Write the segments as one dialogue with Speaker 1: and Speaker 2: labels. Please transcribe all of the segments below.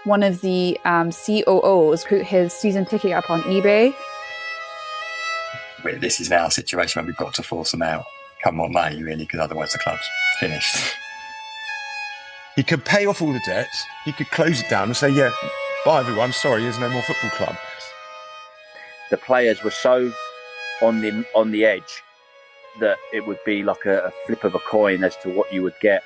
Speaker 1: one of the COOs put his season ticket up on eBay.
Speaker 2: This is now a situation where we've got to force them out, come what may, really, because otherwise the club's finished.
Speaker 3: He could pay off all the debts, he could close it down and say, yeah, bye everyone, sorry, there's no more football club.
Speaker 4: The players were so on the edge that it would be like a flip of a coin as to what you would get.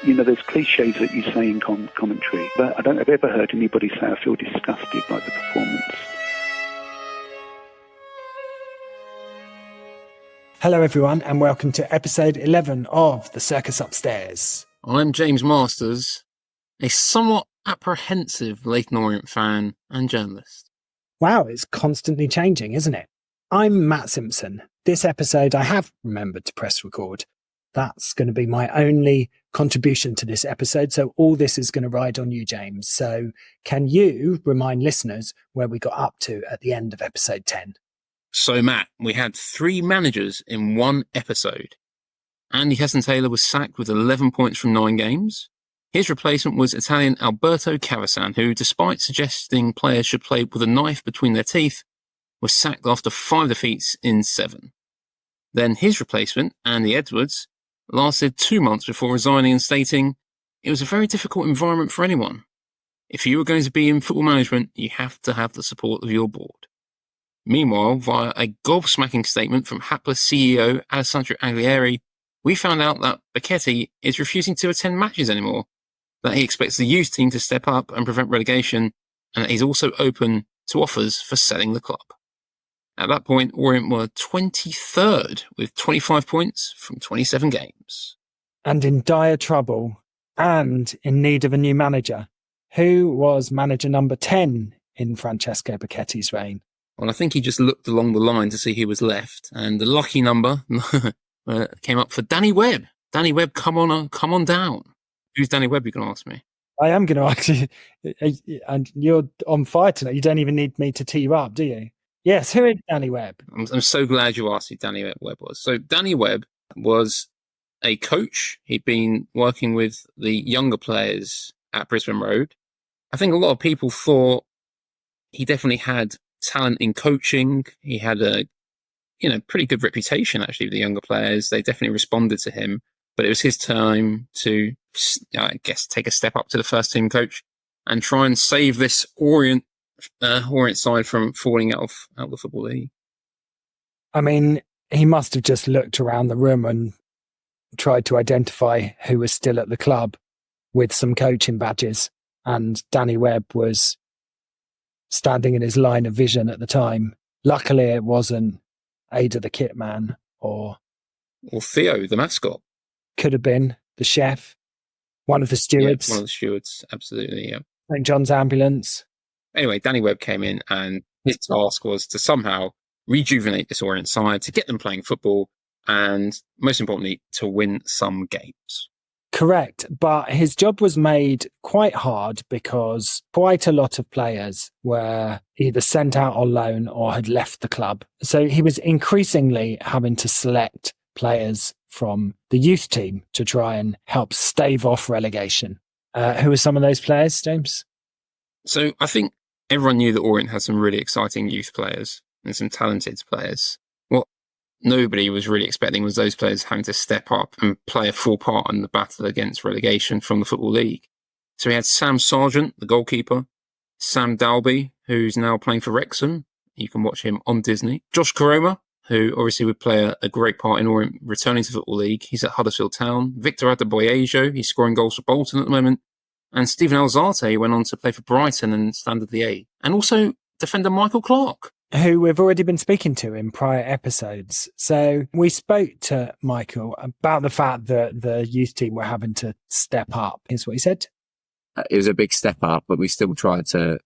Speaker 5: You know, there's cliches that you say in commentary, but I don't have ever heard anybody say I feel disgusted by the performance.
Speaker 6: Hello everyone and welcome to episode 11 of The Circus Upstairs.
Speaker 7: I'm James Masters, a somewhat apprehensive Leyton Orient fan and journalist.
Speaker 6: Wow, it's constantly changing, isn't it? I'm Matt Simpson. This episode I have remembered to press record. That's going to be my only contribution to this episode, so all this is going to ride on you, James. So can you remind listeners where we got up to at the end of episode 10?
Speaker 7: So Matt, we had 3 managers in one episode. Andy Heston-Taylor was sacked with 11 points from 9 games. His replacement was Italian Alberto Cavasan, who, despite suggesting players should play with a knife between their teeth, was sacked after 5 defeats in 7. Then his replacement, Andy Edwards, lasted 2 months before resigning and stating, "It was a very difficult environment for anyone. If you were going to be in football management, you have to have the support of your board." Meanwhile, via a gobsmacking statement from hapless CEO Alessandro Aglieri, we found out that Becchetti is refusing to attend matches anymore, that he expects the youth team to step up and prevent relegation, and that he's also open to offers for selling the club. At that point, Orient were 23rd with 25 points from 27 games.
Speaker 6: And in dire trouble and in need of a new manager. Who was manager number 10 in Francesco Becchetti's reign?
Speaker 7: Well, I think he just looked along the line to see who was left, and the lucky number came up for Danny Webb. Danny Webb, come on down. Who's Danny Webb, you can ask me?
Speaker 6: I am going to ask you, and you're on fire tonight. You don't even need me to tee you up, do you? Yes, who is Danny Webb?
Speaker 7: I'm so glad you asked who Danny Webb was. So Danny Webb was a coach. He'd been working with the younger players at Brisbane Road. I think a lot of people thought he definitely had talent in coaching. He had a pretty good reputation actually with the younger players. They definitely responded to him, but it was his time to, I guess, take a step up to the first team coach and try and save this Orient side from falling out of the Football League.
Speaker 6: I mean, he must have just looked around the room and tried to identify who was still at the club with some coaching badges, and Danny Webb was standing in his line of vision at the time. Luckily, it wasn't Ada the kit man or
Speaker 7: Theo, the mascot.
Speaker 6: Could have been the chef, one of the stewards.
Speaker 7: Yeah, one of the stewards, absolutely, yeah.
Speaker 6: St. John's Ambulance.
Speaker 7: Anyway, Danny Webb came in and his task was to somehow rejuvenate this Orient side, to get them playing football, and most importantly, to win some games.
Speaker 6: Correct, but his job was made quite hard because quite a lot of players were either sent out on loan or had left the club. So he was increasingly having to select players from the youth team to try and help stave off relegation. Who were some of those players, James?
Speaker 7: So I think everyone knew that Orient had some really exciting youth players and some talented players. What nobody was really expecting was those players having to step up and play a full part in the battle against relegation from the Football League. So we had Sam Sargent, the goalkeeper, Sam Dalby, who's now playing for Wrexham. You can watch him on Disney. Josh Koroma, who obviously would play a great part in Orient returning to the Football League. He's at Huddersfield Town. Victor Adebayo, he's scoring goals for Bolton at the moment. And Stephen Alzate went on to play for Brighton and Standard Liège. And also defender Michael Clark,
Speaker 6: who we've already been speaking to in prior episodes. So we spoke to Michael about the fact that the youth team were having to step up. Here's what he said.
Speaker 8: It was a big step up, but we still tried to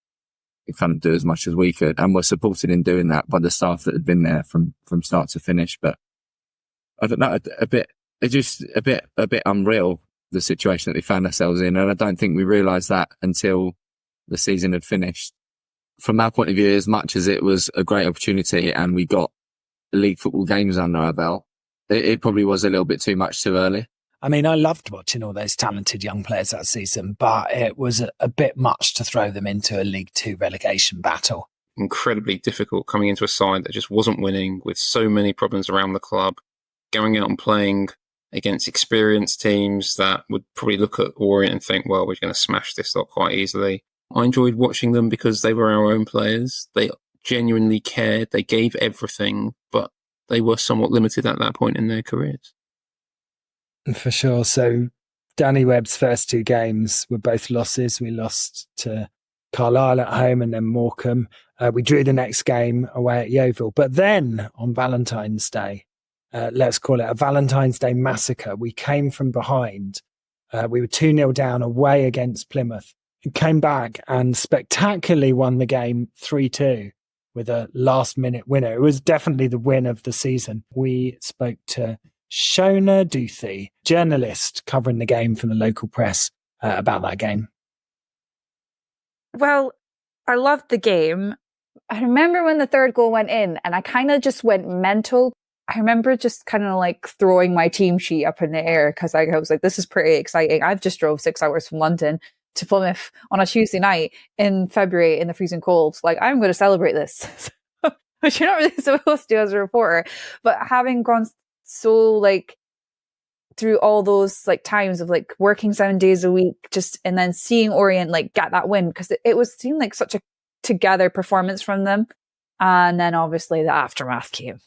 Speaker 8: kind of do as much as we could, and were supported in doing that by the staff that had been there from start to finish. But I don't know, a bit unreal, the situation that we found ourselves in. And I don't think we realised that until the season had finished. From our point of view, as much as it was a great opportunity and we got league football games under our belt, it probably was a little bit too much too early.
Speaker 6: I mean, I loved watching all those talented young players that season, but it was a bit much to throw them into a League Two relegation battle.
Speaker 7: Incredibly difficult coming into a side that just wasn't winning, with so many problems around the club, going out and playing against experienced teams that would probably look at Orient and think, well, we're going to smash this lot quite easily. I enjoyed watching them because they were our own players. They genuinely cared. They gave everything, but they were somewhat limited at that point in their careers.
Speaker 6: For sure. So Danny Webb's first 2 games were both losses. We lost to Carlisle at home and then Morecambe. We drew the next game away at Yeovil. But then on Valentine's Day, let's call it a Valentine's Day massacre, we came from behind. We were 2-0 down away against Plymouth. We came back and spectacularly won the game 3-2 with a last-minute winner. It was definitely the win of the season. We spoke to Shona Duthie, journalist covering the game from the local press, about that game.
Speaker 1: Well, I loved the game. I remember when the third goal went in and I kind of just went mental. I remember just kind of like throwing my team sheet up in the air because I was like, this is pretty exciting. I've just drove 6 hours from London to Plymouth on a Tuesday night in February in the freezing cold. Like, I'm going to celebrate this. Which you're not really supposed to as a reporter. But having gone so like through all those like times of like working 7 days a week, just and then seeing Orient like get that win, because it seemed like such a together performance from them. And then obviously the aftermath came.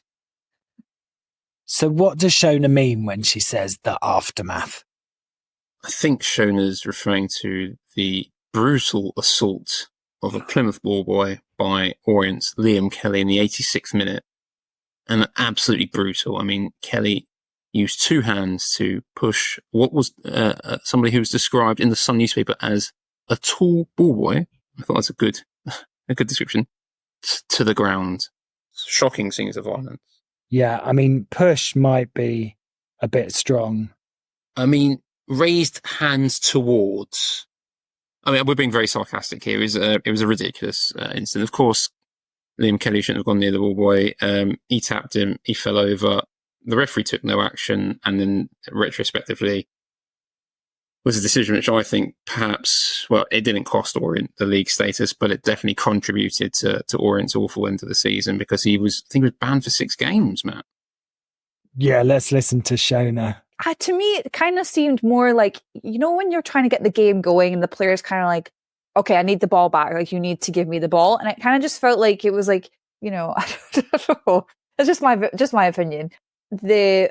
Speaker 6: So what does Shona mean when she says the aftermath?
Speaker 7: I think Shona's referring to the brutal assault of a Plymouth ballboy by Orient's Liam Kelly in the 86th minute. And absolutely brutal. I mean, Kelly used 2 hands to push what was somebody who was described in the Sun newspaper as a tall ballboy. I thought that's a good description. To the ground. Shocking scenes of violence.
Speaker 6: Yeah, I mean, push might be a bit strong.
Speaker 7: I mean, raised hands towards. I mean, we're being very sarcastic here. It was a ridiculous incident. Of course, Liam Kelly shouldn't have gone near the ballboy. He tapped him. He fell over. The referee took no action, and then retrospectively was a decision which I think perhaps, well, it didn't cost Orient the league status, but it definitely contributed to Orient's awful end of the season, because I think he was banned for 6 games, Matt.
Speaker 6: Yeah, let's listen to Shona.
Speaker 1: To me, it kind of seemed more like, you know, when you're trying to get the game going and the player's kind of like, okay, I need the ball back. Like, you need to give me the ball. And it kind of just felt like it was like, you know, I don't know. It's just my opinion. The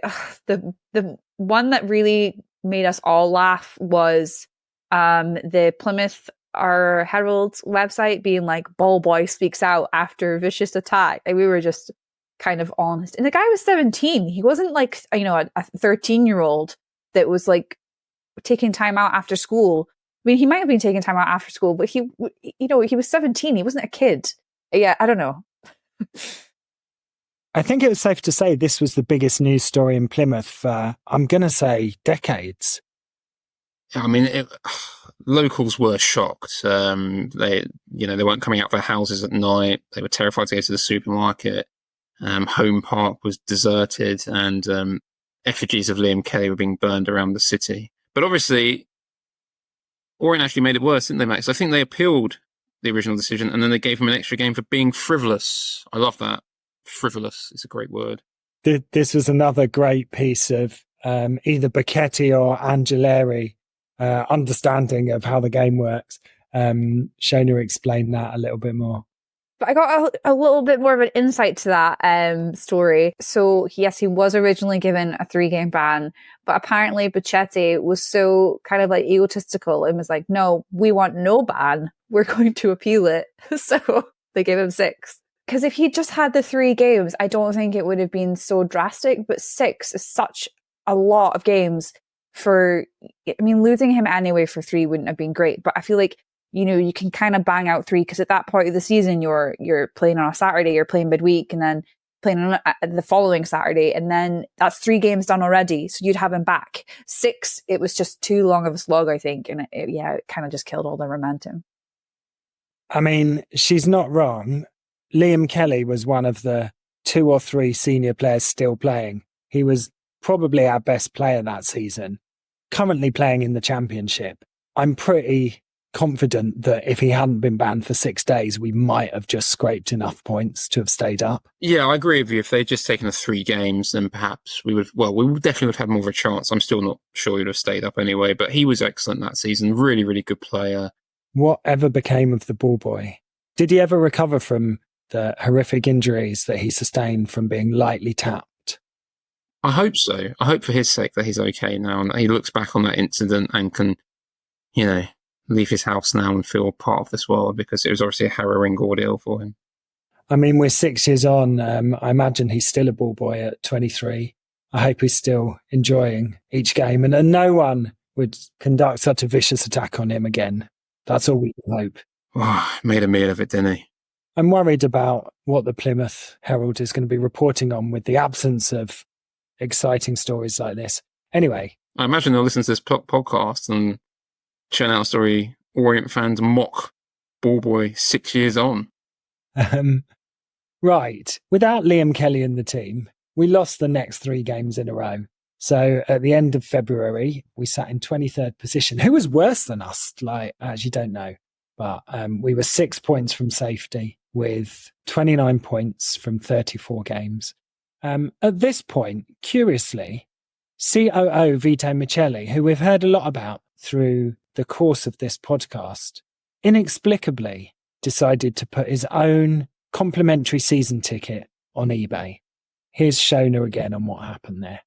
Speaker 1: one that really made us all laugh was the Plymouth our Herald's website being like, ball boy speaks out after vicious attack. Like, we were just kind of honest. And the guy was 17. He wasn't like, you know, a 13-year-old that was like taking time out after school. I mean, he might have been taking time out after school, but he was 17. He wasn't a kid. Yeah, I don't know.
Speaker 6: I think it was safe to say this was the biggest news story in Plymouth for, I'm going to say, decades.
Speaker 7: I mean, locals were shocked. They weren't coming out of their houses at night. They were terrified to go to the supermarket. Home Park was deserted, and effigies of Liam Kelly were being burned around the city. But obviously, Orient actually made it worse, didn't they, Max? I think they appealed the original decision, and then they gave him an extra game for being frivolous. I love that. Frivolous is a great word.
Speaker 6: This was another great piece of either Becchetti or Angeleri understanding of how the game works. Shona explained that a little bit more.
Speaker 1: But I got a little bit more of an insight to that story. So yes, he was originally given a 3-game ban, but apparently Becchetti was so kind of like egotistical and was like, no, we want no ban. We're going to appeal it. So they gave him 6. Because if he just had the 3 games, I don't think it would have been so drastic. But 6 is such a lot of games for, I mean, losing him anyway for 3 wouldn't have been great. But I feel like, you know, you can kind of bang out 3 because at that point of the season, you're playing on a Saturday, you're playing midweek, and then playing on the following Saturday. And then that's 3 games done already. So you'd have him back. 6, it was just too long of a slog, I think. And it kind of just killed all the momentum.
Speaker 6: I mean, she's not wrong. Liam Kelly was one of the 2 or 3 senior players still playing. He was probably our best player that season. currently playing in the Championship. I'm pretty confident that if he hadn't been banned for 6 days, we might have just scraped enough points to have stayed up.
Speaker 7: Yeah, I agree with you. If they'd just taken the 3 games, then perhaps we definitely would have had more of a chance. I'm still not sure he'd have stayed up anyway, but he was excellent that season. Really, really good player.
Speaker 6: Whatever became of the ballboy? Did he ever recover from the horrific injuries that he sustained from being lightly tapped?
Speaker 7: I hope so. I hope for his sake that he's okay now and that he looks back on that incident and can, leave his house now and feel part of this world, because it was obviously a harrowing ordeal for him.
Speaker 6: I mean, we're 6 years on. I imagine he's still a ball boy at 23. I hope he's still enjoying each game and no one would conduct such a vicious attack on him again. That's all we can hope.
Speaker 7: Oh, made a meal of it, didn't he?
Speaker 6: I'm worried about what the Plymouth Herald is going to be reporting on with the absence of exciting stories like this. Anyway.
Speaker 7: I imagine they'll listen to this podcast and churn out a story. Orient fans mock ballboy 6 years on.
Speaker 6: Right. Without Liam Kelly in the team, we lost the next 3 games in a row. So at the end of February, we sat in 23rd position. Who was worse than us? I actually don't know. But we were 6 points from safety with 29 points from 34 games. At this point, curiously, COO Vito Micelli, who we've heard a lot about through the course of this podcast, inexplicably decided to put his own complimentary season ticket on eBay. Here's Shona again on what happened there.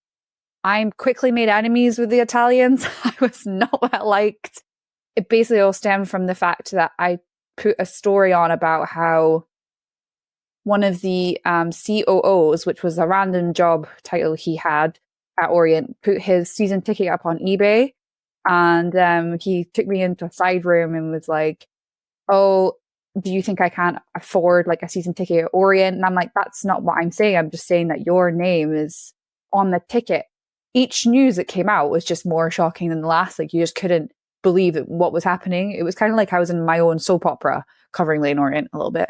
Speaker 1: I quickly made enemies with the Italians. I was not well liked. It basically all stemmed from the fact that I put a story on about how one of the COOs, which was a random job title he had at Orient, put his season ticket up on eBay. And he took me into a side room and was like, "Oh, do you think I can't afford a season ticket at Orient?" And I'm like, "That's not what I'm saying. I'm just saying that your name is on the ticket." Each news that came out was just more shocking than the last. You just couldn't believe what was happening. It was kind of like I was in my own soap opera covering Leyton Orient a little bit.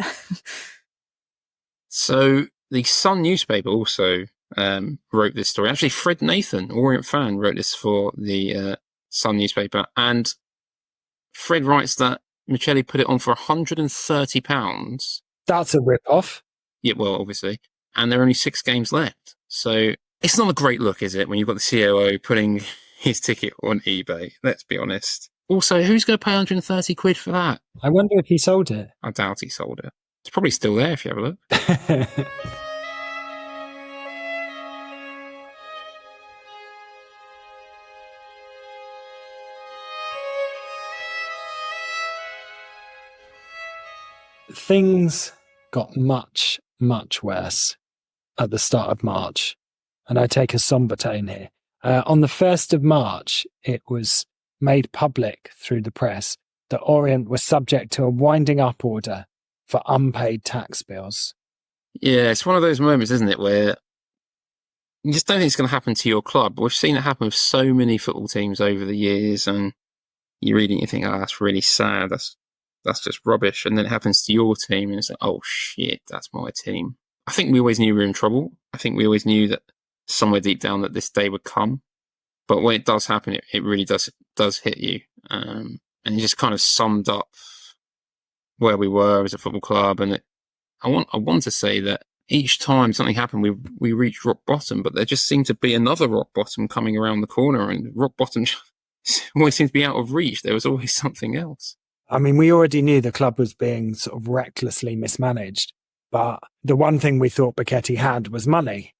Speaker 7: So the Sun newspaper also wrote this story. Actually, Fred Nathan, Orient fan, wrote this for the Sun newspaper. And Fred writes that Micelli put it on for £130.
Speaker 6: That's a rip-off.
Speaker 7: Yeah, well, obviously. And there are only 6 games left. So it's not a great look, is it, when you've got the COO putting his ticket on eBay? Let's be honest. Also, who's going to pay 130 quid for that?
Speaker 6: I wonder if he sold it.
Speaker 7: I doubt he sold it. It's probably still there if you have a look.
Speaker 6: Things got much, much worse at the start of March. And I take a somber tone here. On the 1st of March, it was made public through the press that Orient was subject to a winding up order for unpaid tax bills.
Speaker 7: Yeah, it's one of those moments, isn't it, where you just don't think it's going to happen to your club. We've seen it happen with so many football teams over the years, and you read it and you think, "Oh, that's really sad. That's just rubbish." And then it happens to your team, and it's like, "Oh shit, that's my team." I think we always knew we were in trouble. I think we always knew that somewhere deep down that this day would come. But when it does happen, it really does hit you. And you just kind of summed up where we were as a football club. And I want to say that each time something happened, we reached rock bottom, but there just seemed to be another rock bottom coming around the corner, and rock bottom always seemed to be out of reach. There was always something else.
Speaker 6: I mean, we already knew the club was being sort of recklessly mismanaged, but the one thing we thought Becchetti had was money.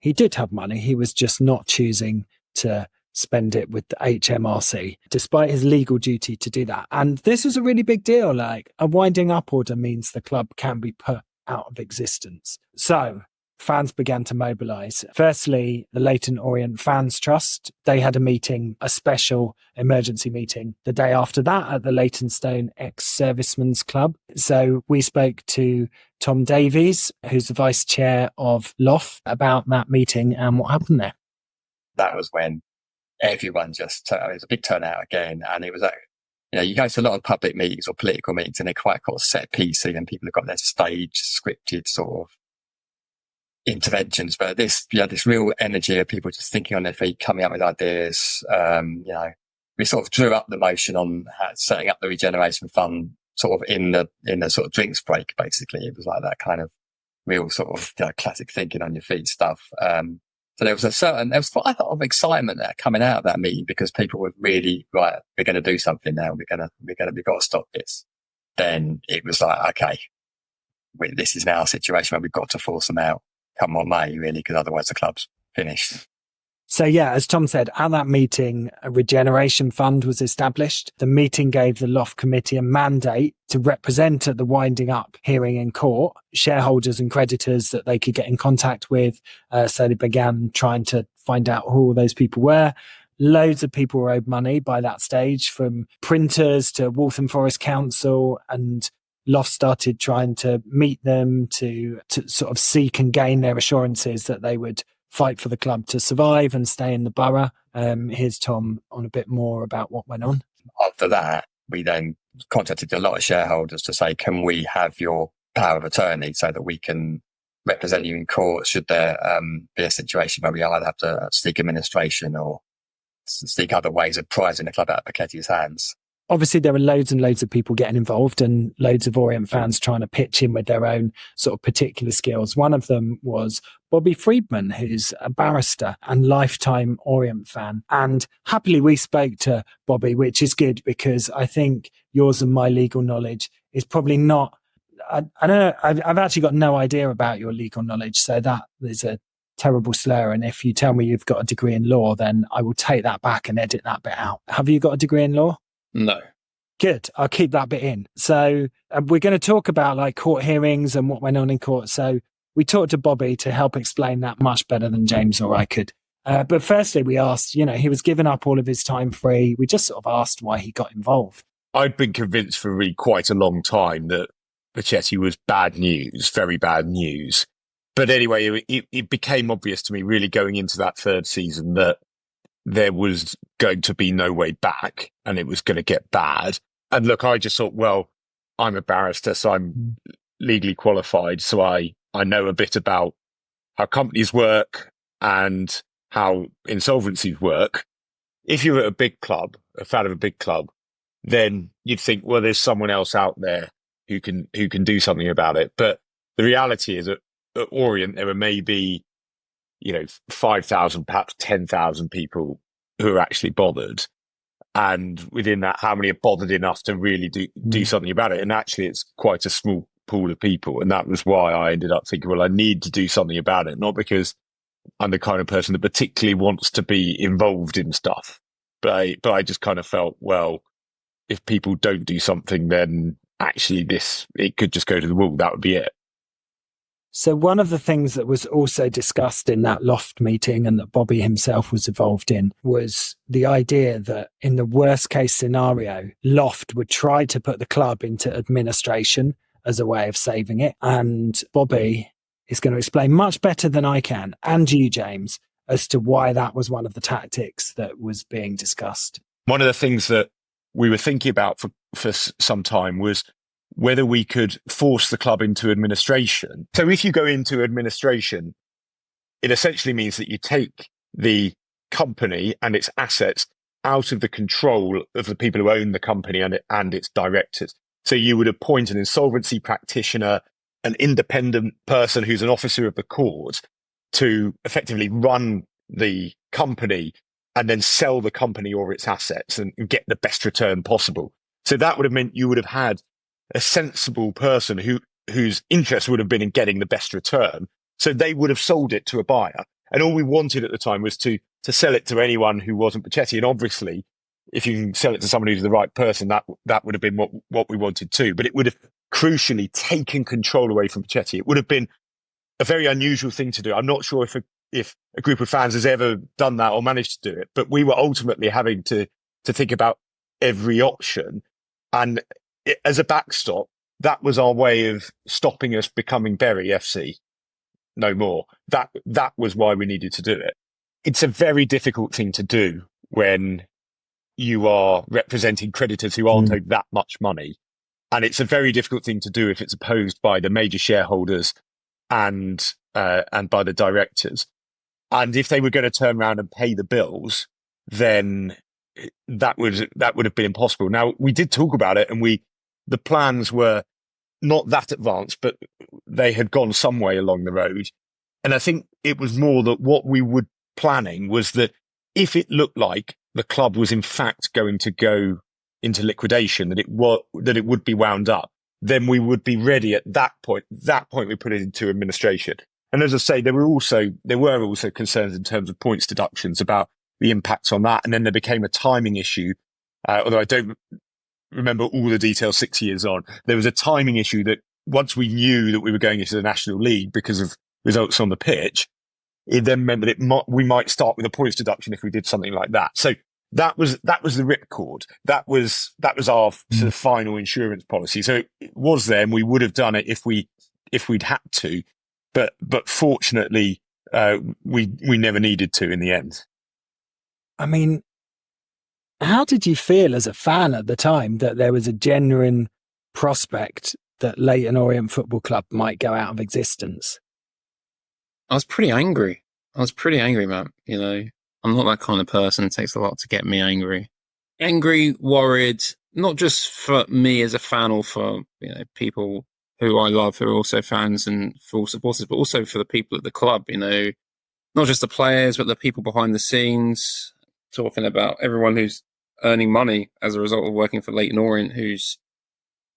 Speaker 6: He did have money. He was just not choosing to spend it with the HMRC, despite his legal duty to do that. And this is a really big deal. A winding up order means the club can be put out of existence. So fans began to mobilise. Firstly, the Leyton Orient Fans Trust, they had a meeting, a special emergency meeting the day after that at the Leytonstone Ex-Servicemen's Club. So we spoke to Tom Davies, who's the vice chair of LOF, about that meeting and what happened there.
Speaker 2: That was when everyone it was a big turnout again. And it was you go to a lot of public meetings or political meetings and they're quite set piecey, and people have got their stage scripted sort of interventions, but this real energy of people just thinking on their feet, coming up with ideas. We sort of drew up the motion on setting up the regeneration fund sort of in the sort of drinks break, basically. It was like that kind of real sort of classic thinking on your feet stuff. So there was quite a lot of excitement there coming out of that meeting, because people were really, right, we're going to do something now. We've got to stop this. Then it was like, okay, this is now a situation where we've got to force them out come what may, really, because otherwise the club's finished.
Speaker 6: So yeah, as Tom said, at that meeting, a regeneration fund was established. The meeting gave the Loft Committee a mandate to represent at the winding up hearing in court shareholders and creditors that they could get in contact with. So they began trying to find out who all those people were. Loads of people were owed money by that stage, from printers to Waltham Forest Council, and Loft started trying to meet them to sort of seek and gain their assurances that they would fight for the club to survive and stay in the borough. Here's Tom on a bit more about what went on.
Speaker 2: After that, we then contacted a lot of shareholders to say, can we have your power of attorney so that we can represent you in court should there be a situation where we either have to seek administration or seek other ways of prizing the club out of Becchetti's hands.
Speaker 6: Obviously, there were loads and loads of people getting involved and loads of Orient fans trying to pitch in with their own sort of particular skills. One of them was Bobby Friedman, who's a barrister and lifetime Orient fan. And happily, we spoke to Bobby, which is good, because I think yours and my legal knowledge is probably not... I don't know. I've actually got no idea about your legal knowledge. So that is a terrible slur. And if you tell me you've got a degree in law, then I will take that back and edit that bit out. Have you got a degree in law?
Speaker 7: No.
Speaker 6: Good. I'll keep that bit in. So we're going to talk about like court hearings and what went on in court. So we talked to Bobby to help explain that much better than James or I could. But firstly, we asked, he was giving up all of his time free. We just sort of asked why he got involved.
Speaker 3: I'd been convinced for really quite a long time that Becchetti was bad news, very bad news. But anyway, it became obvious to me really going into that third season that there was going to be no way back and it was going to get bad. And look, I just thought, well, I'm a barrister, so I'm legally qualified. So I know a bit about how companies work and how insolvencies work. If you're at a big club, a fan of a big club, then you'd think, well, there's someone else out there who can do something about it. But the reality is that at Orient, there were maybe 5,000, perhaps 10,000 people who are actually bothered. And within that, how many are bothered enough to really do something about it? And actually, it's quite a small pool of people. And that was why I ended up thinking, well, I need to do something about it. Not because I'm the kind of person that particularly wants to be involved in stuff. But I just kind of felt, well, if people don't do something, then actually it could just go to the wall. That would be it.
Speaker 6: So one of the things that was also discussed in that Loft meeting and that Bobby himself was involved in was the idea that in the worst case scenario, Loft would try to put the club into administration as a way of saving it. And Bobby is going to explain much better than I can, and you, James, as to why that was one of the tactics that was being discussed.
Speaker 3: One of the things that we were thinking about for some time was whether we could force the club into administration. So if you go into administration, it essentially means that you take the company and its assets out of the control of the people who own the company and its directors. So you would appoint an insolvency practitioner, an independent person who's an officer of the court, to effectively run the company and then sell the company or its assets and get the best return possible. So that would have meant you would have had a sensible person whose interest would have been in getting the best return. So they would have sold it to a buyer. And all we wanted at the time was to sell it to anyone who wasn't Becchetti. And obviously, if you can sell it to someone who's the right person, that would have been what we wanted too. But it would have crucially taken control away from Becchetti. It would have been a very unusual thing to do. I'm not sure if a group of fans has ever done that or managed to do it, but we were ultimately having to think about every option. And as a backstop, that was our way of stopping us becoming Bury FC. No more. That was why we needed to do it. It's a very difficult thing to do when you are representing creditors who aren't owed that much money. And it's a very difficult thing to do if it's opposed by the major shareholders and and by the directors. And if they were going to turn around and pay the bills, then that would have been impossible. Now, we did talk about it, and the plans were not that advanced, but they had gone some way along the road. And I think it was more that what we were planning was that if it looked like the club was in fact going to go into liquidation, that it would be wound up, then we would be ready at that point. That point, we put it into administration. And as I say, there were also concerns in terms of points deductions about the impacts on that. And then there became a timing issue, although I don't remember all the details 6 years on. There was a timing issue that once we knew that we were going into the National League because of results on the pitch, it then meant that we might start with a points deduction if we did something like that. So that was the ripcord. That was our sort of final insurance policy. So it was there, and we would have done it if we'd had to. But fortunately, we never needed to in the end.
Speaker 6: I mean, how did you feel as a fan at the time that there was a genuine prospect that Leyton Orient Football Club might go out of existence?
Speaker 7: I was pretty angry. Matt. You know, I'm not that kind of person. It takes a lot to get me angry. Angry, worried, not just for me as a fan or for, you know, people who I love who are also fans and full supporters, but also for the people at the club, you know, not just the players, but the people behind the scenes, talking about everyone who's earning money as a result of working for Leyton Orient, whose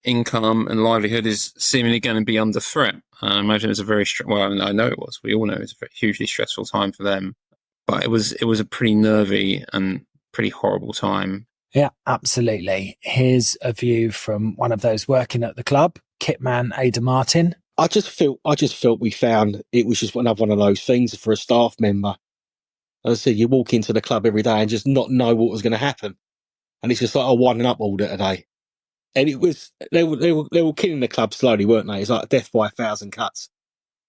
Speaker 7: income and livelihood is seemingly going to be under threat. I imagine it was I know it was. We all know it was a hugely stressful time for them, but it was a pretty nervy and pretty horrible time.
Speaker 6: Yeah, absolutely. Here's a view from one of those working at the club, Kitman Ada Martin.
Speaker 9: I just felt we found it was just another one of those things for a staff member. As I said, you walk into the club every day and just not know what was going to happen. And it's just like a winding up order today. And it was, they were killing the club slowly, weren't they? It's like death by 1,000 cuts.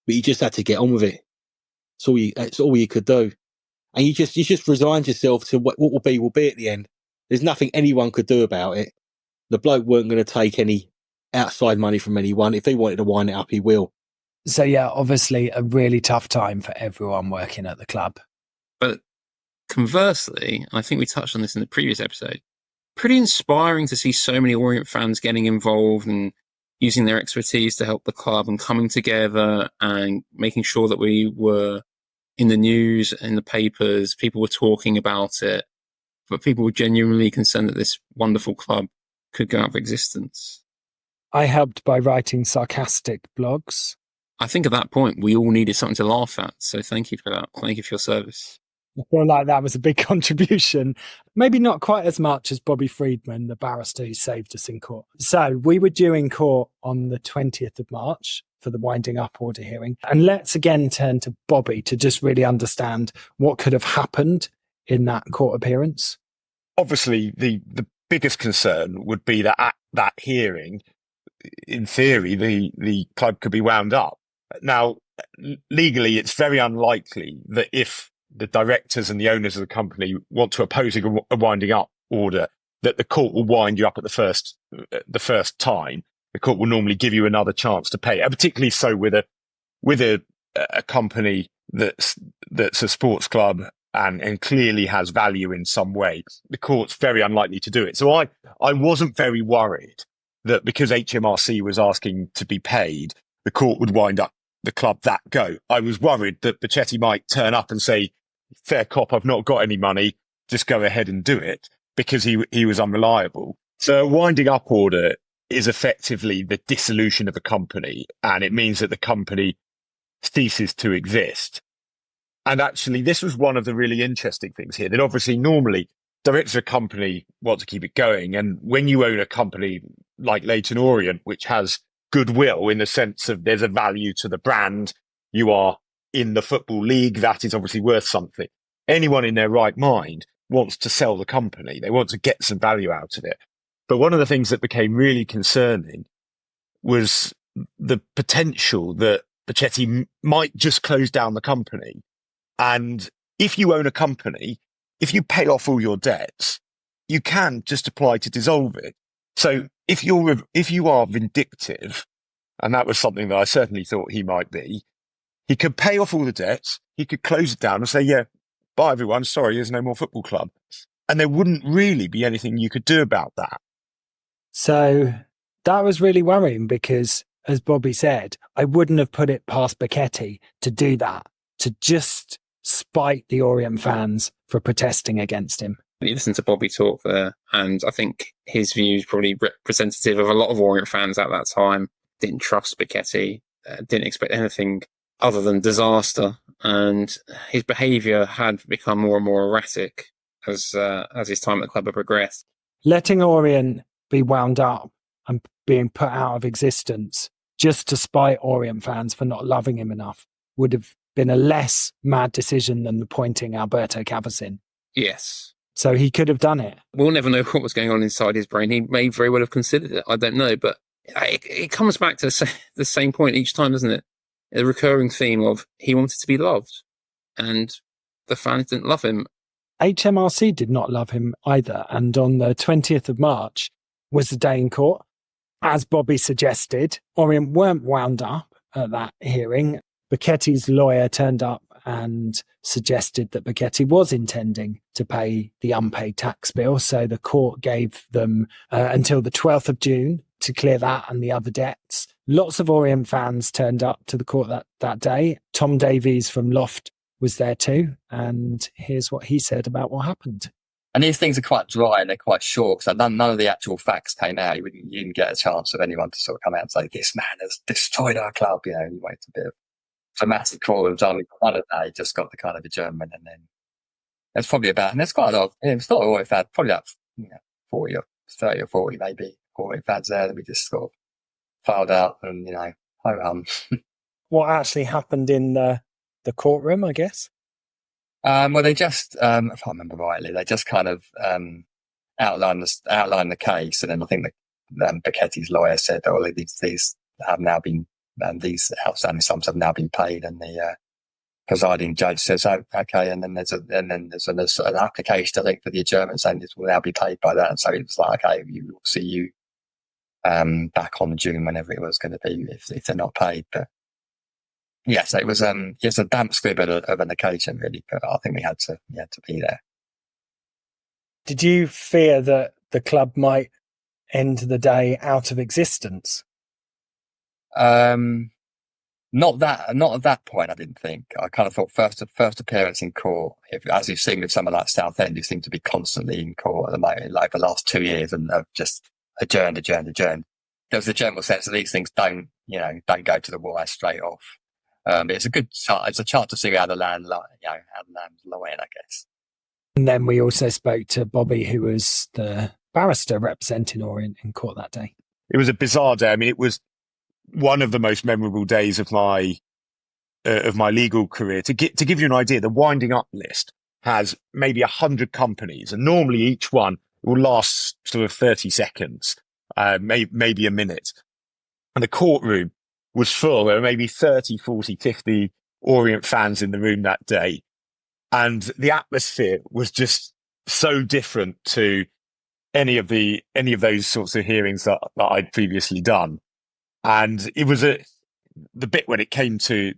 Speaker 9: But you just had to get on with it. It's all you could do. And you just resigned yourself to what will be at the end. There's nothing anyone could do about it. The bloke weren't going to take any outside money from anyone. If he wanted to wind it up, he will.
Speaker 6: So yeah, obviously a really tough time for everyone working at the club.
Speaker 7: But conversely, I think we touched on this in the previous episode, pretty inspiring to see so many Orient fans getting involved and using their expertise to help the club and coming together and making sure that we were in the news, in the papers, people were talking about it, but people were genuinely concerned that this wonderful club could go out of existence.
Speaker 6: I helped by writing sarcastic blogs.
Speaker 7: I think at that point, we all needed something to laugh at. So thank you for that. Thank you for your service.
Speaker 6: I feel like that was a big contribution. Maybe not quite as much as Bobby Friedman, the barrister who saved us in court. So we were due in court on the 20th of March for the winding up order hearing. And let's again turn to Bobby to just really understand what could have happened in that court appearance.
Speaker 3: Obviously, the biggest concern would be that at that hearing, in theory, the club could be wound up. Now, legally, it's very unlikely that if the directors and the owners of the company want to oppose a winding up order, that the court will wind you up at the first time. The court will normally give you another chance to pay, and particularly so with a company that's a sports club and clearly has value in some way. The court's very unlikely to do it. So I wasn't very worried that because HMRC was asking to be paid, the court would wind up the club that go. I was worried that Becchetti might turn up and say, fair cop, I've not got any money, just go ahead and do it, because he was unreliable. So a winding up order is effectively the dissolution of a company, and it means that the company ceases to exist. And actually, this was one of the really interesting things here, that obviously normally directors of a company want to keep it going. And when you own a company like Leyton Orient, which has goodwill in the sense of there's a value to the brand, you are in the Football League, that is obviously worth something. Anyone in their right mind wants to sell the company. They want to get some value out of it. But one of the things that became really concerning was the potential that Becchetti might just close down the company. And if you own a company, if you pay off all your debts, you can just apply to dissolve it. So if you are vindictive, and that was something that I certainly thought he might be, He could pay off all the debts. He could close it down and say, yeah, bye everyone. Sorry, there's no more football club. And there wouldn't really be anything you could do about that.
Speaker 6: So that was really worrying because, as Bobby said, I wouldn't have put it past Becchetti to do that, to just spite the Orient fans for protesting against him.
Speaker 7: You listen to Bobby talk there, and I think his view is probably representative of a lot of Orient fans at that time. Didn't trust Becchetti, didn't expect anything other than disaster, and his behaviour had become more and more erratic as his time at the club had progressed.
Speaker 6: Letting Orient be wound up and being put out of existence just to spite Orient fans for not loving him enough would have been a less mad decision than appointing Alberto Cavasin.
Speaker 7: Yes.
Speaker 6: So he could have done it.
Speaker 7: We'll never know what was going on inside his brain. He may very well have considered it. I don't know. But it comes back to the same point each time, doesn't it? A recurring theme of he wanted to be loved and the fans didn't love him.
Speaker 6: HMRC did not love him either. And on the 20th of March was the day in court. As Bobby suggested, Orient weren't wound up at that hearing. Becchetti's lawyer turned up and suggested that Becchetti was intending to pay the unpaid tax bill. So the court gave them until the 12th of June to clear that and the other debts. Lots of Orient fans turned up to the court that day. Tom Davies from Loft was there too. And here's what he said about what happened.
Speaker 2: And these things are quite dry and they're quite short, so none of the actual facts came out. You didn't get a chance of anyone to sort of come out and say, this man has destroyed our club. You waited a bit of dramatic call and only one of that. He just got the kind of adjournment, and then there's probably and there's quite a lot of, it's not always had, probably about 40 or 30 or 40 maybe, 40 fads there that we just sort of filed out and, ho-hum.
Speaker 6: What actually happened in the courtroom, I guess?
Speaker 2: Well, they just, if I remember rightly, they just kind of outlined the case, and then I think that Becchetti's lawyer said, "Oh, these have now been, these outstanding sums have now been paid," and the presiding judge says, "Oh, okay." And then there's an application, I think, for the adjournment saying this will now be paid by that, and so it was like, okay, we will see you back on June whenever it was going to be if they're not paid, but. Yes, it was a damp squib of an occasion, really, but I think we had to be there.
Speaker 6: Did you fear that the club might end the day out of existence?
Speaker 2: Not at that point, I didn't think. I kind of thought first appearance in court, as you've seen with some of that Southend, who seem to be constantly in court at the moment, like the last 2 years, and have just adjourned. There was a general sense that these things don't go to the wire straight off. But it's a good chart. It's a chart to see how the land's lying, I guess.
Speaker 6: And then we also spoke to Bobby, who was the barrister representing Orient in court that day.
Speaker 3: It was a bizarre day. I mean, it was one of the most memorable days of my legal career. To give you an idea, the winding up list has maybe 100 companies, and normally each one will last sort of 30 seconds, maybe a minute. And the courtroom was full. There were maybe 30, 40, 50 Orient fans in the room that day. And the atmosphere was just so different to any of those sorts of hearings that I'd previously done. And it was the bit when it came to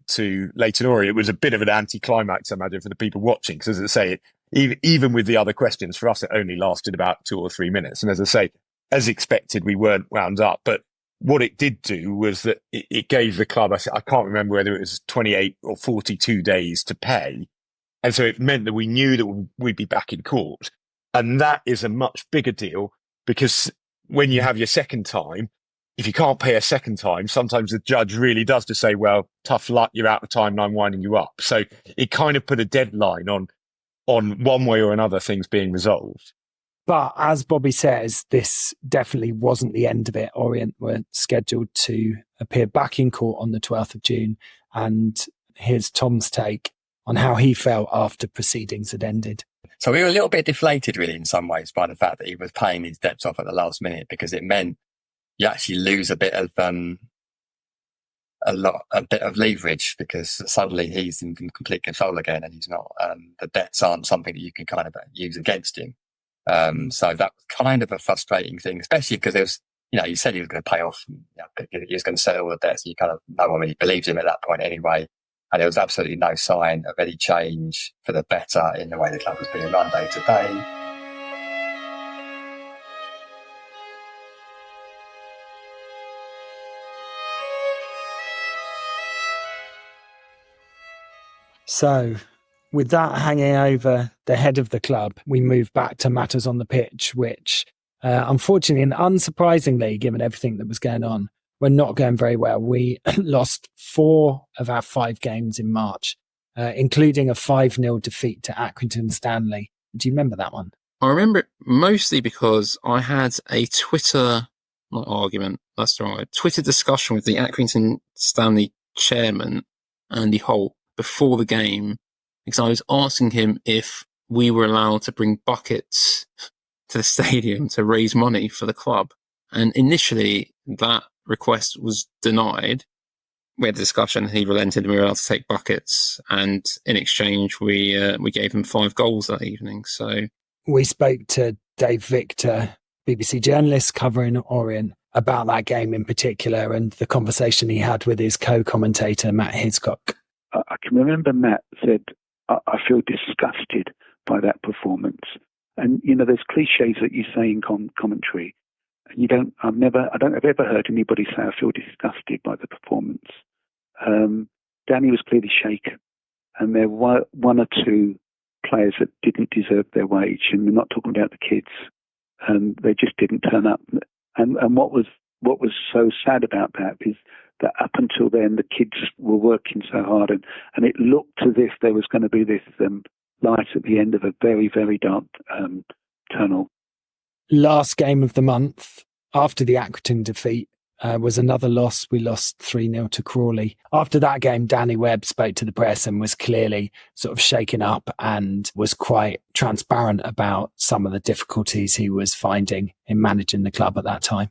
Speaker 3: Leyton Orient, it was a bit of an anticlimax, I imagine, for the people watching. Because as I say, even with the other questions, for us, it only lasted about 2 or 3 minutes. And as I say, as expected, we weren't wound up. But what it did do was that it gave the club, I can't remember whether it was 28 or 42 days to pay. And so it meant that we knew that we'd be back in court. And that is a much bigger deal, because when you have your second time, if you can't pay a second time, sometimes the judge really does just say, well, tough luck, you're out of time and I'm winding you up. So it kind of put a deadline on one way or another things being resolved.
Speaker 6: But as Bobby says, this definitely wasn't the end of it. Orient were scheduled to appear back in court on the 12th of June. And here's Tom's take on how he felt after proceedings had ended.
Speaker 2: So we were a little bit deflated, really, in some ways, by the fact that he was paying his debts off at the last minute, because it meant you actually lose a bit of leverage, because suddenly he's in complete control again, and he's not. The debts aren't something that you can kind of use against him. So that was kind of a frustrating thing, especially because there was, you said he was going to pay off, he was going to settle all the debts. You kind of, no one really believed him at that point anyway. And there was absolutely no sign of any change for the better in the way the club was being run day to day.
Speaker 6: So, with that hanging over the head of the club, we move back to matters on the pitch, which, unfortunately and unsurprisingly, given everything that was going on, were not going very well. We lost 4 of our 5 games in March, including a 5-0 defeat to Accrington Stanley. Do you remember that one?
Speaker 7: I remember it mostly because I had a Twitter, not argument, that's the wrong word, Twitter discussion with the Accrington Stanley chairman, Andy Holt, before the game, because I was asking him if we were allowed to bring buckets to the stadium to raise money for the club. And initially, that request was denied. We had a discussion, he relented, and we were allowed to take buckets. And in exchange, we gave him 5 goals that evening. So
Speaker 6: we spoke to Dave Victor, BBC journalist covering Orient, about that game in particular and the conversation he had with his co-commentator, Matt Hiscock.
Speaker 5: I can remember Matt said, I feel disgusted by that performance. And, there's cliches that you say in commentary. And I don't have ever heard anybody say, I feel disgusted by the performance. Danny was clearly shaken. And there were 1 or 2 players that didn't deserve their wage. And we're not talking about the kids. They just didn't turn up. And what was so sad about that is that up until then, the kids were working so hard, and it looked as if there was going to be this light at the end of a very, very dark tunnel.
Speaker 6: Last game of the month, after the Accrington defeat, was another loss. We lost 3-0 to Crawley. After that game, Danny Webb spoke to the press and was clearly sort of shaken up and was quite transparent about some of the difficulties he was finding in managing the club at that time.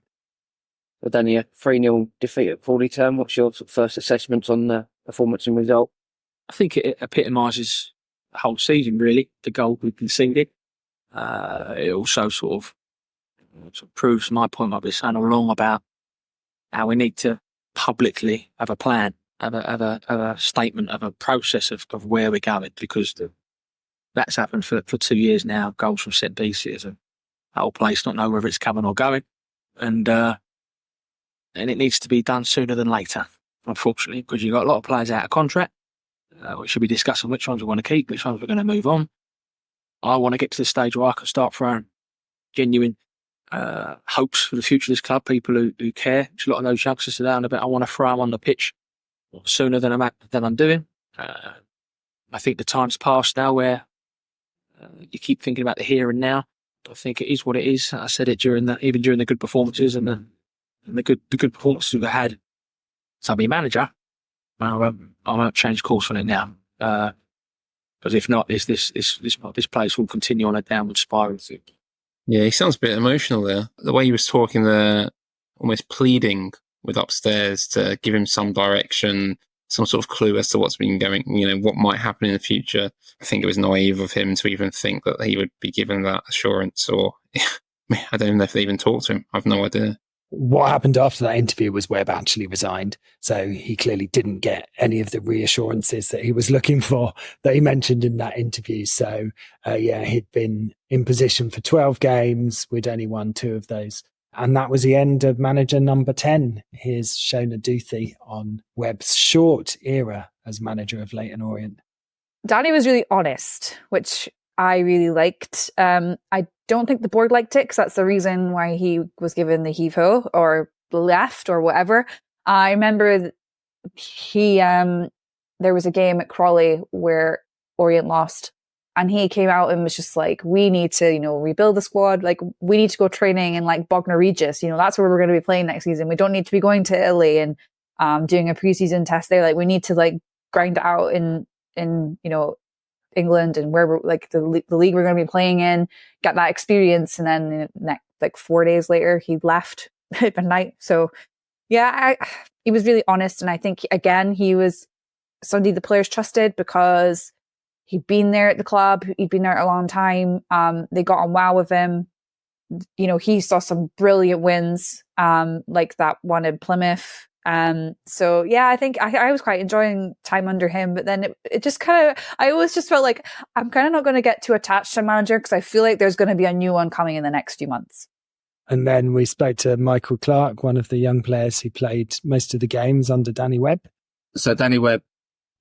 Speaker 10: But Danny, a 3-0 defeat at Crawley term. What's your first assessments on the performance and result?
Speaker 11: I think it epitomises the whole season, really, the goal we conceded. It also sort of proves my point I've been saying all along about how we need to publicly have a plan, have a statement, have a process of where we're going, because that's happened for 2 years now. Goals from set pieces, and the whole place not know whether it's coming or going. And it needs to be done sooner than later, unfortunately, because you've got a lot of players out of contract. We should be discussing which ones we want to keep, which ones we're going to move on. I want to get to the stage where I can start throwing genuine hopes for the future of this club, people who care. Which a lot of those youngsters are down a bit. I want to throw them on the pitch sooner than I'm doing. I think the time's passed now where you keep thinking about the here and now. I think it is what it is. I said it even during the good performances and the good performances we've had. So I'll be manager. I won't change course on it now. Because if not, this place will continue on a downward spiral.
Speaker 7: Yeah, he sounds a bit emotional there. The way he was talking there, almost pleading with upstairs to give him some direction, some sort of clue as to what's been going, what might happen in the future. I think it was naive of him to even think that he would be given that assurance, or I don't even know if they even talked to him. I've no idea.
Speaker 6: What happened after that interview was Webb actually resigned. So he clearly didn't get any of the reassurances that he was looking for that he mentioned in that interview. So, he'd been in position for 12 games. We'd only won 2 of those. And that was the end of manager number 10. Here's Shona Duthie on Webb's short era as manager of Leyton Orient.
Speaker 1: Danny was really honest, which I really liked. I don't think the board liked it, because that's the reason why he was given the heave-ho or left or whatever. I remember there was a game at Crawley where Orient lost, and he came out and was just like, we need to, rebuild the squad. Like, we need to go training in like Bognor Regis. That's where we're going to be playing next season. We don't need to be going to Italy and doing a preseason test there. Like, we need to like grind it out in England and where we're like the league we're going to be playing in, get that experience. And then like 4 days later, he left at midnight. So yeah, he was really honest. And I think, again, he was somebody the players trusted because he'd been there at the club. He'd been there a long time. They got on well with him. He saw some brilliant wins, like that one in Plymouth. So yeah, I think I was quite enjoying time under him, but then it just kind of, I always just felt like I'm kind of not going to get too attached to a manager because I feel like there's going to be a new one coming in the next few months.
Speaker 6: And then we spoke to Michael Clark, one of the young players who played most of the games under Danny Webb.
Speaker 8: So Danny Webb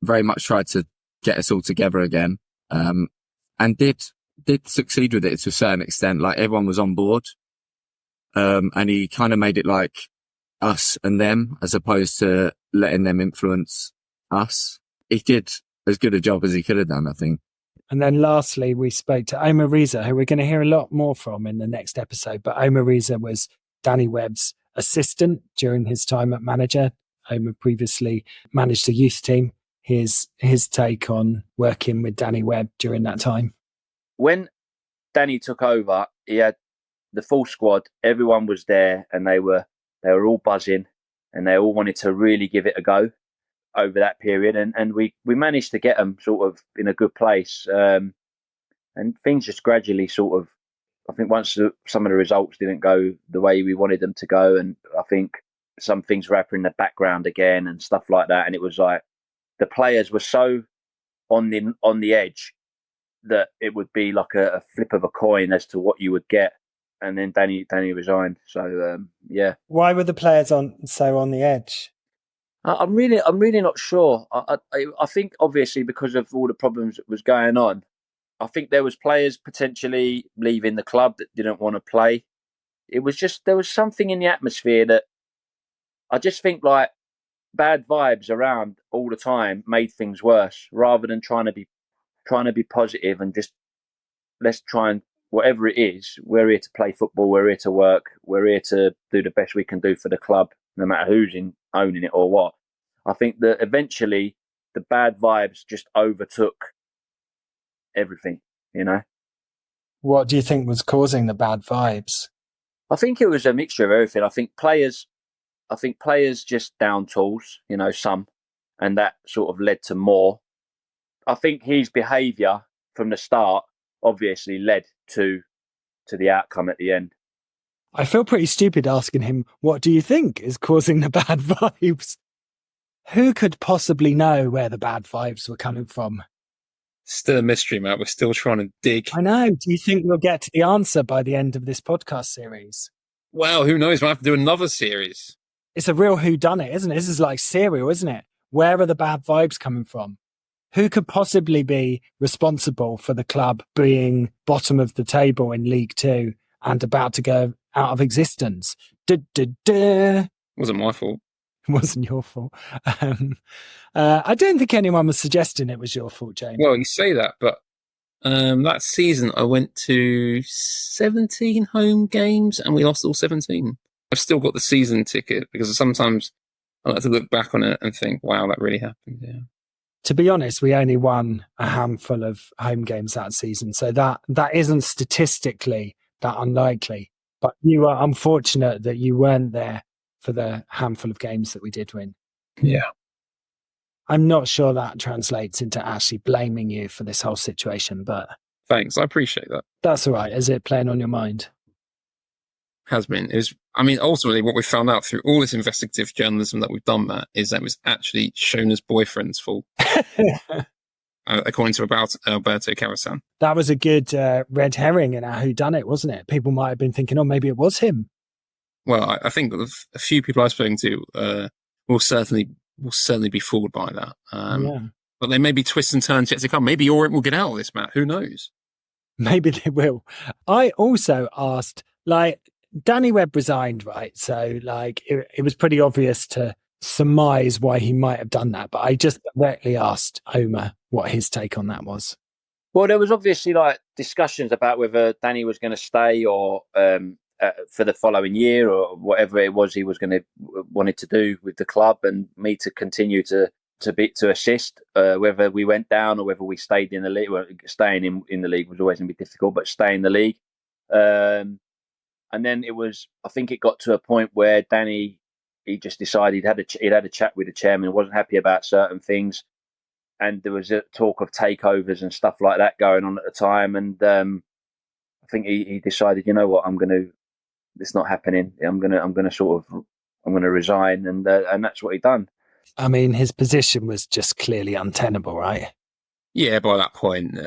Speaker 8: very much tried to get us all together again, and did succeed with it to a certain extent. Like, everyone was on board, and he kind of made it like us and them, as opposed to letting them influence us. He did as good a job as he could have done, I think.
Speaker 6: And then lastly, we spoke to Omar Reza, who we're going to hear a lot more from in the next episode. But Omar Reza was Danny Webb's assistant during his time at manager. Omar previously managed a youth team. His take on working with Danny Webb during that time.
Speaker 4: When Danny took over, he had the full squad. Everyone was there, and they were all buzzing, and they all wanted to really give it a go over that period. And we managed to get them sort of in a good place. And things just gradually sort of, I think once some of the results didn't go the way we wanted them to go, and I think some things were happening in the background again and stuff like that. And it was like the players were so on the edge that it would be like a flip of a coin as to what you would get. And then Danny resigned. So yeah.
Speaker 6: Why were the players so on the edge?
Speaker 4: I'm really not sure. I think obviously because of all the problems that was going on, I think there was players potentially leaving the club that didn't want to play. It was just, there was something in the atmosphere that I just think like bad vibes around all the time made things worse, rather than trying to be positive and just let's try and, whatever it is, we're here to play football, we're here to work, we're here to do the best we can do for the club, no matter who's owning it or what. I think that eventually the bad vibes just overtook everything, you know.
Speaker 6: What do you think was causing the bad vibes?
Speaker 4: I think it was a mixture of everything. I think players just down tools, you know, some, and that sort of led to more. I think his behaviour from the start obviously led to the outcome at the end.
Speaker 6: I feel pretty stupid asking him, what do you think is causing the bad vibes? Who could possibly know where the bad vibes were coming from?
Speaker 7: Still a mystery, Matt. We're still trying to dig.
Speaker 6: I know. Do you think we'll get to the answer by the end of this podcast series?
Speaker 7: Well, who knows? We'll have to do another series.
Speaker 6: It's a real whodunit, isn't it? This is like Serial, isn't it? Where are the bad vibes coming from? Who could possibly be responsible for the club being bottom of the table in League Two and about to go out of existence?
Speaker 7: Wasn't my fault.
Speaker 6: It wasn't your fault. I don't think anyone was suggesting it was your fault, James.
Speaker 7: Well, you say that, but that season I went to 17 home games and we lost all 17. I've still got the season ticket because sometimes I like to look back on it and think, wow, that really happened. Yeah.
Speaker 6: To be honest, we only won a handful of home games that season. So that isn't statistically that unlikely. But you are unfortunate that you weren't there for the handful of games that we did win.
Speaker 7: Yeah.
Speaker 6: I'm not sure that translates into actually blaming you for this whole situation, but...
Speaker 7: Thanks, I appreciate that.
Speaker 6: That's all right. Is it playing on your mind?
Speaker 7: Has been. Ultimately, what we found out through all this investigative journalism that we've done, Matt, is that it was actually Shona's boyfriend's fault. According to Alberto Carasan.
Speaker 6: That was a good red herring in our whodunit, wasn't it? People might have been thinking, oh, maybe it was him.
Speaker 7: Well, I think a few people I've spoken to will certainly be fooled by that.
Speaker 6: Yeah.
Speaker 7: But there may be twists and turns yet to come. Maybe Orient will get out of this, Matt. Who knows?
Speaker 6: Maybe they will. I also asked, Danny Webb resigned, right? So, it was pretty obvious to surmise why he might have done that. But I just directly asked Omar what his take on that was.
Speaker 4: Well, there was obviously discussions about whether Danny was going to stay or for the following year or whatever it was he was wanted to do with the club, and me to continue to assist. Whether we went down or whether we stayed in the league. Well, staying in the league was always going to be difficult, but stay in the league. And then I think it got to a point where Danny, he just decided he'd had a chat with the chairman, wasn't happy about certain things. And there was a talk of takeovers and stuff like that going on at the time. And I think he decided, you know what, it's not happening. I'm going to sort of I'm going to resign, and that's what he done.
Speaker 6: I mean, his position was just clearly untenable, right?
Speaker 7: Yeah, by that point,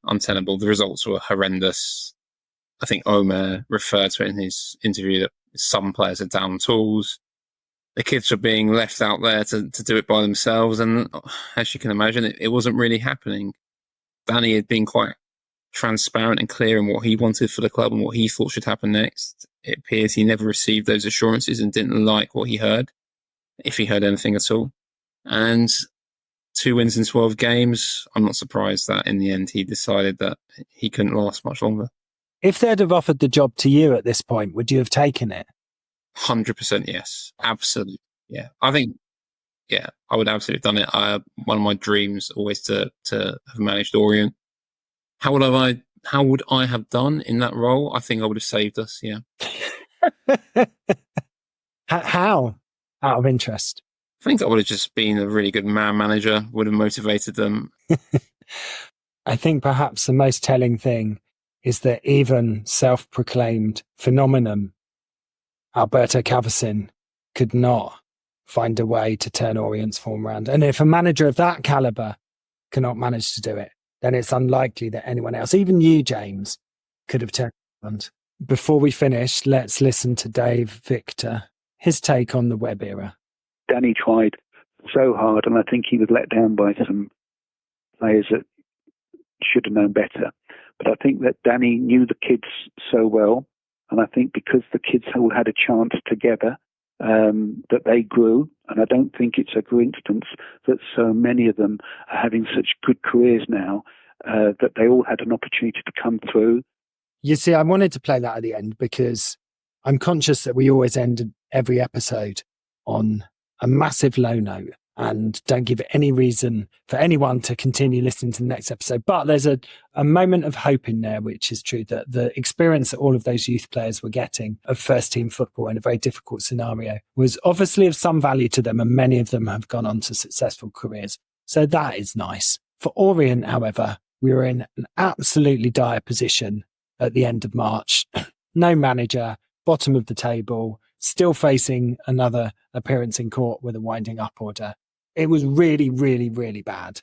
Speaker 7: untenable. The results were horrendous. I think Omer referred to it in his interview that some players are down tools. The kids were being left out there to do it by themselves. And as you can imagine, it wasn't really happening. Danny had been quite transparent and clear in what he wanted for the club and what he thought should happen next. It appears he never received those assurances and didn't like what he heard, if he heard anything at all. And 2 wins in 12 games, I'm not surprised that in the end he decided that he couldn't last much longer.
Speaker 6: If they'd have offered the job to you at this point, would you have taken it?
Speaker 7: 100% yes. Absolutely. Yeah. I think, I would absolutely have done it. One of my dreams always to have managed Orient. How would I have done in that role? I think I would have saved us, yeah.
Speaker 6: How? Out of interest.
Speaker 7: I think I would have just been a really good man manager, would have motivated them.
Speaker 6: I think perhaps the most telling thing is that even self-proclaimed phenomenon Alberto Cavasin could not find a way to turn Orient's form around. And if a manager of that caliber cannot manage to do it, then it's unlikely that anyone else, even you, James, could have turned it around. Before we finish, let's listen to Dave Victor, his take on the Webb era.
Speaker 5: Danny tried so hard, and I think he was let down by some players that should have known better. But I think that Danny knew the kids so well, and I think because the kids all had a chance together, that they grew. And I don't think it's a coincidence that so many of them are having such good careers now, that they all had an opportunity to come through.
Speaker 6: You see, I wanted to play that at the end because I'm conscious that we always end every episode on a massive low note and don't give any reason for anyone to continue listening to the next episode. But there's a moment of hope in there, which is true, that the experience that all of those youth players were getting of first team football in a very difficult scenario was obviously of some value to them, and many of them have gone on to successful careers. So that is nice. For Orient, however, we were in an absolutely dire position at the end of March. No manager, bottom of the table, still facing another appearance in court with a winding up order. It was really, really, really bad.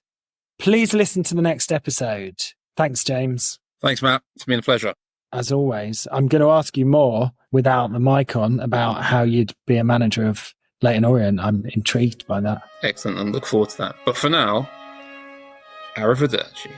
Speaker 6: Please listen to the next episode. Thanks, James.
Speaker 7: Thanks, Matt. It's been a pleasure.
Speaker 6: As always, I'm going to ask you more without the mic on about how you'd be a manager of Leyton Orient. I'm intrigued by that.
Speaker 7: Excellent. I look forward to that. But for now, arrivederci.